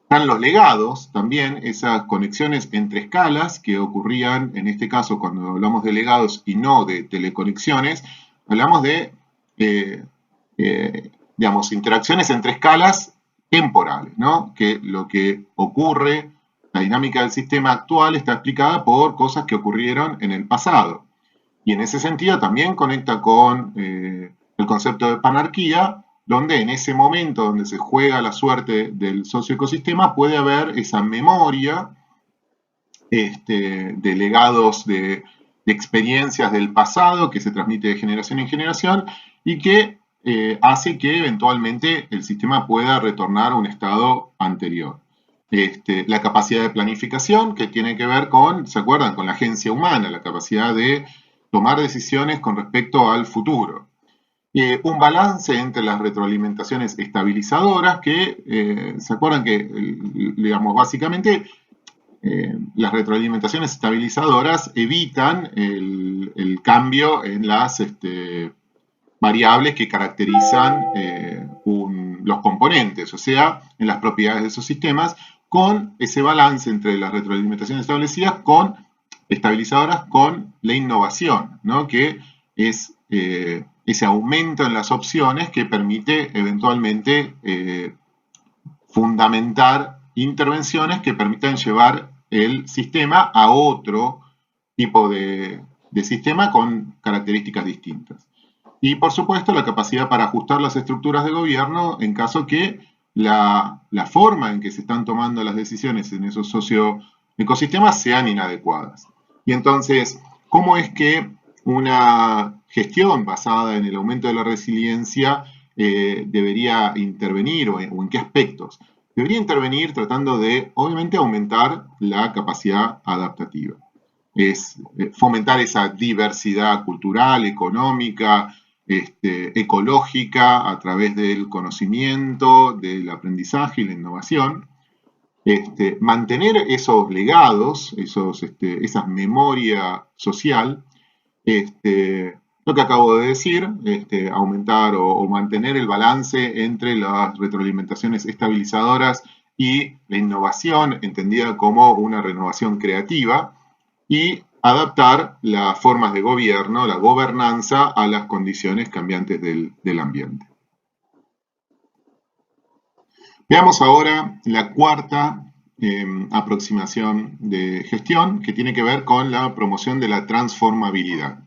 Están los legados también, esas conexiones entre escalas que ocurrían, en este caso, cuando hablamos de legados y no de teleconexiones, hablamos de digamos, interacciones entre escalas temporales, ¿no? Que lo que ocurre, la dinámica del sistema actual está explicada por cosas que ocurrieron en el pasado. Y en ese sentido también conecta con el concepto de panarquía, donde en ese momento donde se juega la suerte del socioecosistema puede haber esa memoria de legados de experiencias del pasado que se transmite de generación en generación y que hace que eventualmente el sistema pueda retornar a un estado anterior. La capacidad de planificación que tiene que ver con, ¿se acuerdan? Con la agencia humana, la capacidad de tomar decisiones con respecto al futuro. Un balance entre las retroalimentaciones estabilizadoras que, ¿se acuerdan que, digamos, básicamente las retroalimentaciones estabilizadoras evitan el cambio en las variables que caracterizan los componentes, o sea, en las propiedades de esos sistemas, con ese balance entre las retroalimentaciones estabilizadoras con la innovación, ¿no? Que es ese aumento en las opciones que permite eventualmente fundamentar intervenciones que permitan llevar el sistema a otro tipo de sistema con características distintas. Y por supuesto la capacidad para ajustar las estructuras de gobierno en caso que la forma en que se están tomando las decisiones en esos socioecosistemas sean inadecuadas. Y entonces, ¿cómo es que una gestión basada en el aumento de la resiliencia debería intervenir o en qué aspectos? Debería intervenir tratando de, obviamente, aumentar la capacidad adaptativa. Es fomentar esa diversidad cultural, económica, ecológica a través del conocimiento, del aprendizaje y la innovación. Mantener esos legados, esa memoria social, lo que acabo de decir, aumentar o mantener el balance entre las retroalimentaciones estabilizadoras y la innovación, entendida como una renovación creativa, y adaptar las formas de gobierno, la gobernanza, a las condiciones cambiantes del ambiente. Veamos ahora la cuarta aproximación de gestión, que tiene que ver con la promoción de la transformabilidad.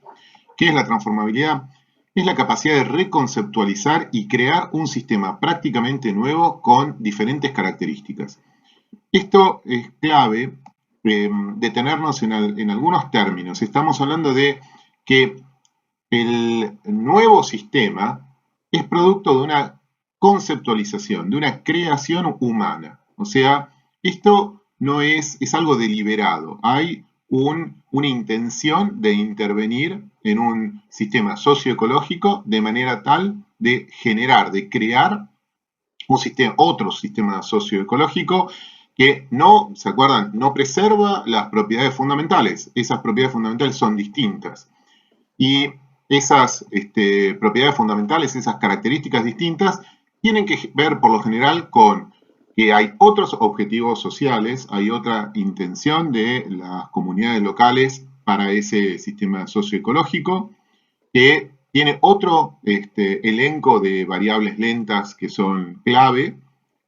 ¿Qué es la transformabilidad? Es la capacidad de reconceptualizar y crear un sistema prácticamente nuevo con diferentes características. Esto es clave detenernos en algunos términos. Estamos hablando de que el nuevo sistema es producto de una conceptualización, de una creación humana. O sea, esto no es algo deliberado. Hay una intención de intervenir en un sistema socioecológico de manera tal de generar, de crear otro sistema socioecológico que no, ¿se acuerdan? No preserva las propiedades fundamentales. Esas propiedades fundamentales son distintas. Y esas propiedades fundamentales, esas características distintas, tienen que ver por lo general con que hay otros objetivos sociales, hay otra intención de las comunidades locales para ese sistema socioecológico, que tiene otro elenco de variables lentas que son clave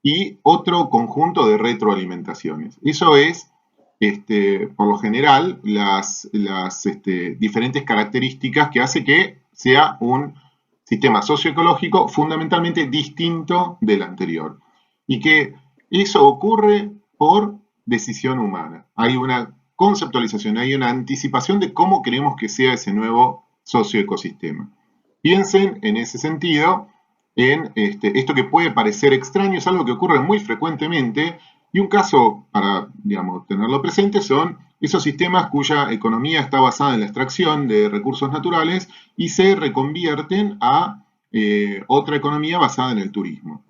y otro conjunto de retroalimentaciones. Eso es, por lo general, las diferentes características que hace que sea un sistema socioecológico fundamentalmente distinto del anterior. Y que eso ocurre por decisión humana. Hay una conceptualización, hay una anticipación de cómo queremos que sea ese nuevo socioecosistema. Piensen en ese sentido en esto que puede parecer extraño, es algo que ocurre muy frecuentemente, y un caso para, digamos, tenerlo presente son esos sistemas cuya economía está basada en la extracción de recursos naturales y se reconvierten a otra economía basada en el turismo.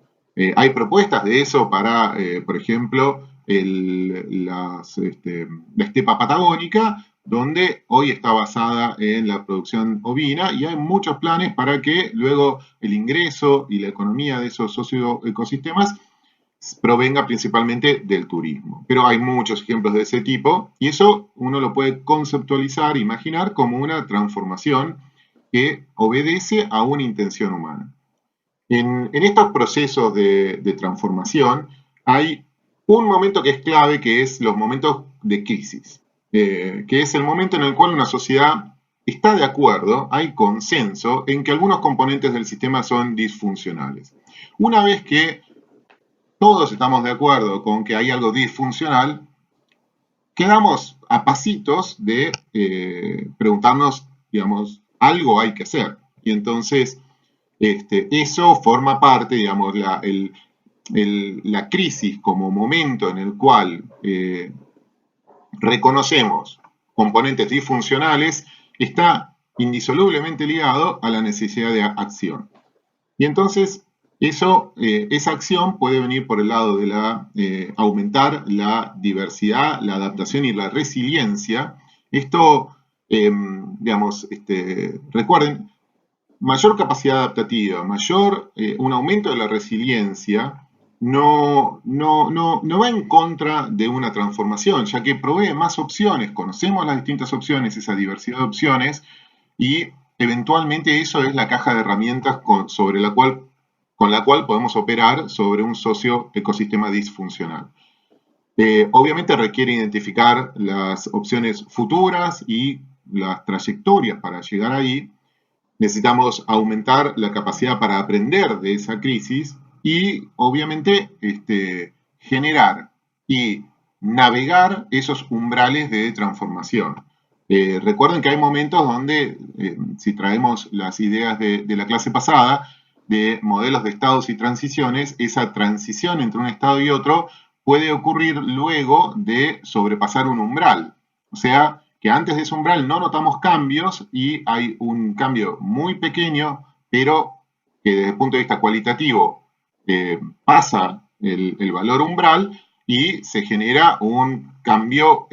Hay propuestas de eso para, por ejemplo, la estepa patagónica, donde hoy está basada en la producción ovina, y hay muchos planes para que luego el ingreso y la economía de esos socioecosistemas provenga principalmente del turismo. Pero hay muchos ejemplos de ese tipo, y eso uno lo puede conceptualizar, imaginar como una transformación que obedece a una intención humana. En estos procesos de transformación hay un momento que es clave, que es los momentos de crisis, que es el momento en el cual una sociedad está de acuerdo, hay consenso en que algunos componentes del sistema son disfuncionales. Una vez que todos estamos de acuerdo con que hay algo disfuncional, quedamos a pasitos de preguntarnos, digamos, algo hay que hacer. Y entonces eso forma parte, digamos, la crisis como momento en el cual reconocemos componentes disfuncionales, está indisolublemente ligado a la necesidad de acción. Y entonces esa acción puede venir por el lado de aumentar la diversidad, la adaptación y la resiliencia. Esto, digamos, recuerden, mayor capacidad adaptativa, un aumento de la resiliencia, no va en contra de una transformación, ya que provee más opciones, conocemos las distintas opciones, esa diversidad de opciones, y eventualmente eso es la caja de herramientas con la cual podemos operar sobre un socioecosistema disfuncional. Obviamente requiere identificar las opciones futuras y las trayectorias para llegar ahí. Necesitamos aumentar la capacidad para aprender de esa crisis y obviamente generar y navegar esos umbrales de transformación. Recuerden que hay momentos donde, si traemos las ideas de la clase pasada, de modelos de estados y transiciones, esa transición entre un estado y otro puede ocurrir luego de sobrepasar un umbral. O sea, que antes de ese umbral no notamos cambios y hay un cambio muy pequeño, pero que desde el punto de vista cualitativo pasa el valor umbral y se genera un cambio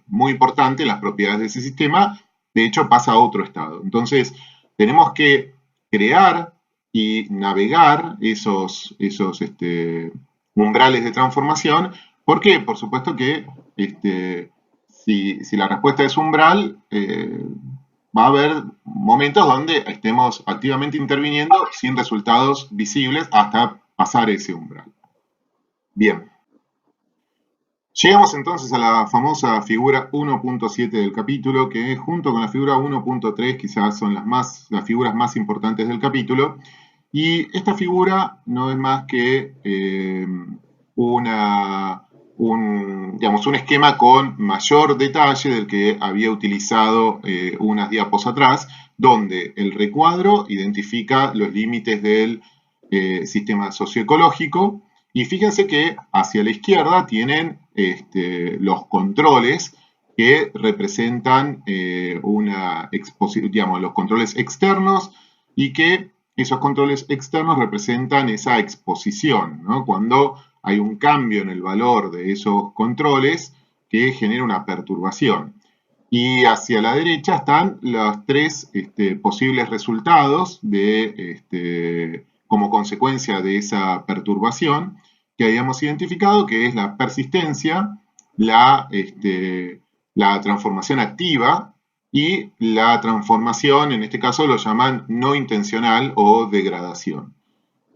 muy importante en las propiedades de ese sistema, de hecho pasa a otro estado. Entonces, tenemos que crear y navegar esos umbrales de transformación, porque por supuesto que si la respuesta es umbral, va a haber momentos donde estemos activamente interviniendo sin resultados visibles hasta pasar ese umbral. Bien. Llegamos entonces a la famosa figura 1.7 del capítulo, que junto con la figura 1.3 quizás son las figuras más importantes del capítulo. Y esta figura no es más que un digamos, un esquema con mayor detalle del que había utilizado unas diapos atrás, donde el recuadro identifica los límites del sistema socioecológico, y fíjense que hacia la izquierda tienen los controles que representan digamos, los controles externos, y que esos controles externos representan esa exposición, ¿no? Cuando hay un cambio en el valor de esos controles que genera una perturbación. Y hacia la derecha están los tres posibles resultados como consecuencia de esa perturbación que habíamos identificado, que es la persistencia, la transformación activa y la transformación, en este caso lo llaman no intencional o degradación.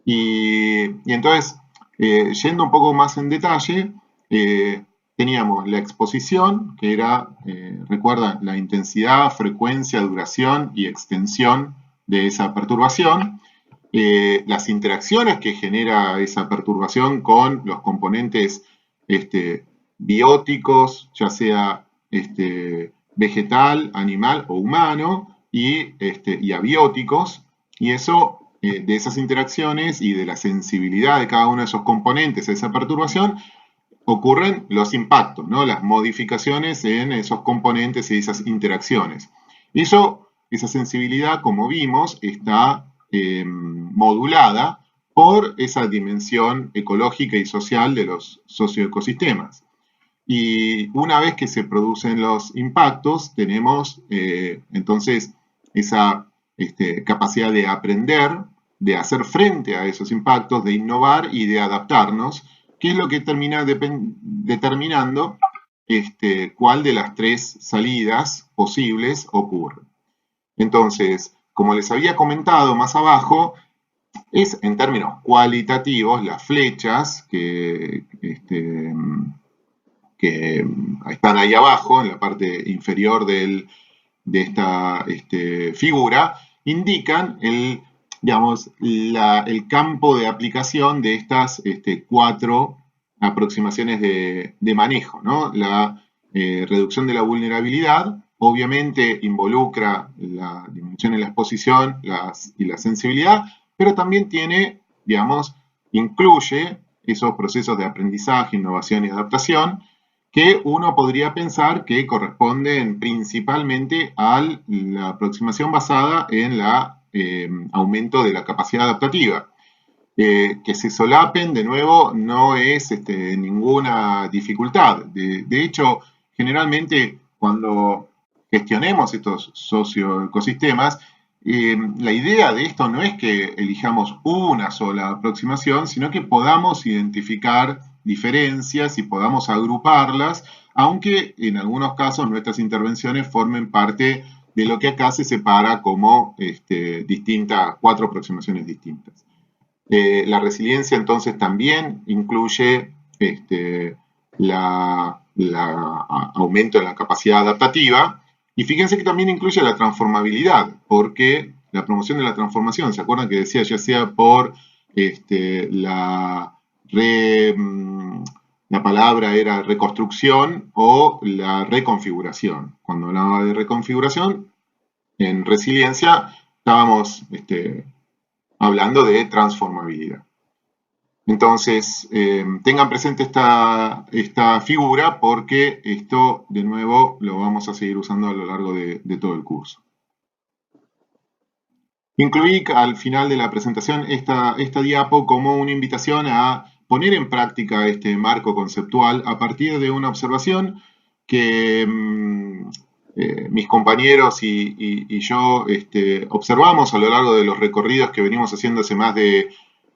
Y entonces, yendo un poco más en detalle, teníamos la exposición, que era, recuerdan, la intensidad, frecuencia, duración y extensión de esa perturbación. Las interacciones que genera esa perturbación con los componentes bióticos, ya sea vegetal, animal o humano, y abióticos, y eso, de esas interacciones y de la sensibilidad de cada uno de esos componentes a esa perturbación, ocurren los impactos, ¿no? Las modificaciones en esos componentes y esas interacciones. Esa sensibilidad, como vimos, está modulada por esa dimensión ecológica y social de los socioecosistemas. Y una vez que se producen los impactos, tenemos entonces esa capacidad de aprender, de hacer frente a esos impactos, de innovar y de adaptarnos, que es lo que termina determinando cuál de las tres salidas posibles ocurre. Entonces, como les había comentado más abajo, es en términos cualitativos las flechas que están ahí abajo, en la parte inferior de esta figura, indican digamos, el campo de aplicación de estas cuatro aproximaciones de manejo, ¿no? La reducción de la vulnerabilidad obviamente involucra la disminución en la exposición y la sensibilidad, pero también digamos, incluye esos procesos de aprendizaje, innovación y adaptación, que uno podría pensar que corresponden principalmente a la aproximación basada en el aumento de la capacidad adaptativa. Que se solapen, de nuevo, no es ninguna dificultad. De hecho, generalmente cuando gestionemos estos socioecosistemas, la idea de esto no es que elijamos una sola aproximación, sino que podamos identificar diferencias y podamos agruparlas, aunque en algunos casos nuestras intervenciones formen parte de lo que acá se separa como cuatro aproximaciones distintas. La resiliencia entonces también incluye aumento de la capacidad adaptativa, y fíjense que también incluye la transformabilidad, porque la promoción de la transformación, ¿se acuerdan que decía ya sea por la palabra era reconstrucción o la reconfiguración? Cuando hablaba de reconfiguración, en resiliencia estábamos hablando de transformabilidad. Entonces, tengan presente esta figura, porque esto, de nuevo, lo vamos a seguir usando a lo largo de todo el curso. Incluí al final de la presentación esta diapo como una invitación a poner en práctica este marco conceptual a partir de una observación que mis compañeros y yo observamos a lo largo de los recorridos que venimos haciendo hace más de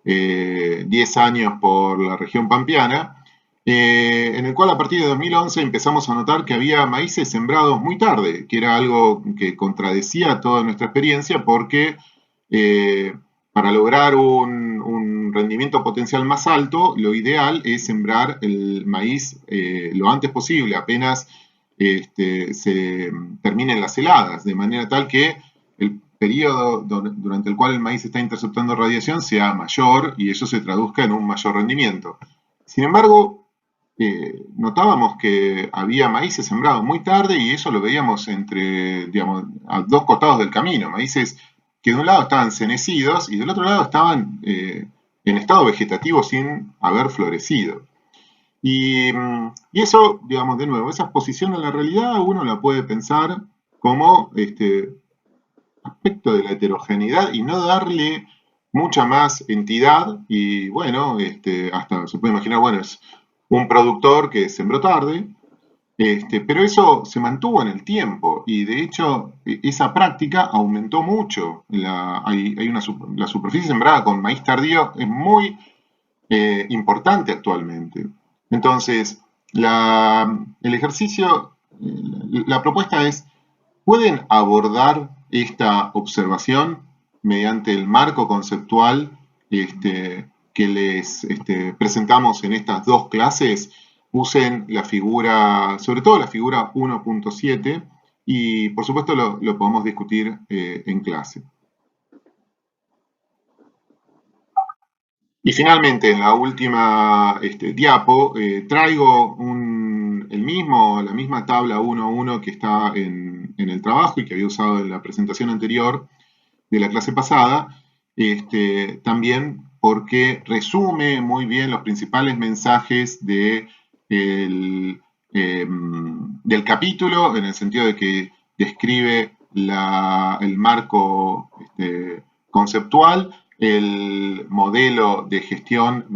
10 años por la región pampeana, en el cual a partir de 2011 empezamos a notar que había maíces sembrados muy tarde, que era algo que contradecía toda nuestra experiencia, porque para lograr un rendimiento potencial más alto, lo ideal es sembrar el maíz lo antes posible, apenas se terminen las heladas, de manera tal que el periodo durante el cual el maíz está interceptando radiación sea mayor y eso se traduzca en un mayor rendimiento. Sin embargo, notábamos que había maíces sembrados muy tarde y eso lo veíamos entre, digamos, a dos costados del camino. Maíces que de un lado estaban cenecidos y del otro lado estaban en estado vegetativo sin haber florecido. Y eso, digamos, de nuevo, esa exposición a la realidad uno la puede pensar como aspecto de la heterogeneidad y no darle mucha más entidad. Y bueno, hasta se puede imaginar, bueno, es un productor que sembró tarde, pero eso se mantuvo en el tiempo y de hecho esa práctica aumentó mucho. La superficie sembrada con maíz tardío es muy importante actualmente. Entonces, el ejercicio, la propuesta es, ¿pueden abordar esta observación mediante el marco conceptual que les presentamos en estas dos clases? Usen la figura, sobre todo la figura 1.7, y por supuesto lo podemos discutir en clase. Y finalmente, en la última diapo, traigo la misma tabla 1.1 que está en el trabajo y que había usado en la presentación anterior de la clase pasada, también porque resume muy bien los principales mensajes del capítulo, en el sentido de que describe el marco conceptual, el modelo de gestión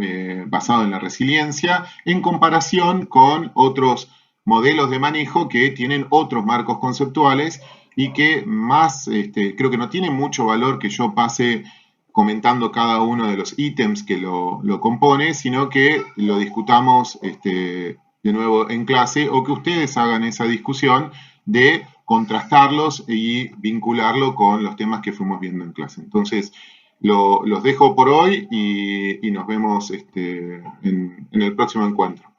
basado en la resiliencia, en comparación con otros modelos de manejo que tienen otros marcos conceptuales y que más, creo que no tiene mucho valor que yo pase comentando cada uno de los ítems que lo compone, sino que lo discutamos de nuevo en clase o que ustedes hagan esa discusión de contrastarlos y vincularlo con los temas que fuimos viendo en clase. Entonces, los dejo por hoy y nos vemos en el próximo encuentro.